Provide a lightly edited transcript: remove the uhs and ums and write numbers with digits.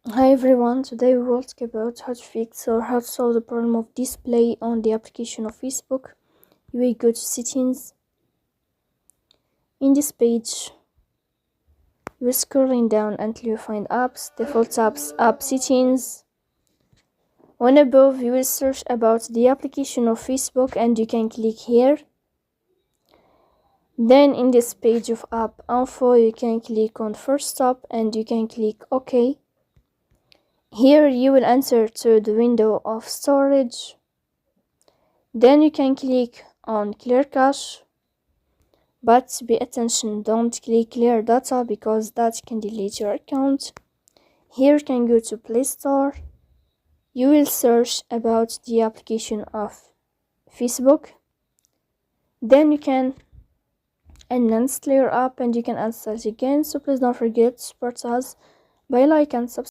Hi everyone, today we will talk about how to fix or how to solve the problem of display on the application of Facebook. You will go to settings. In this page, you will scrolling down until you find apps, default apps, app settings. On above, you will search about the application of Facebook and you can click here. Then in this page of app info, you can click on first stop and you can click OK. Here you will enter to the window of storage. Then you can click on clear cache, but pay attention, don't click clear data because that can delete your account. Here you can go to Play Store. You will search about the application of Facebook. Then you can uninstall your app and you can install it again. So please don't forget to support us by like and subscribe.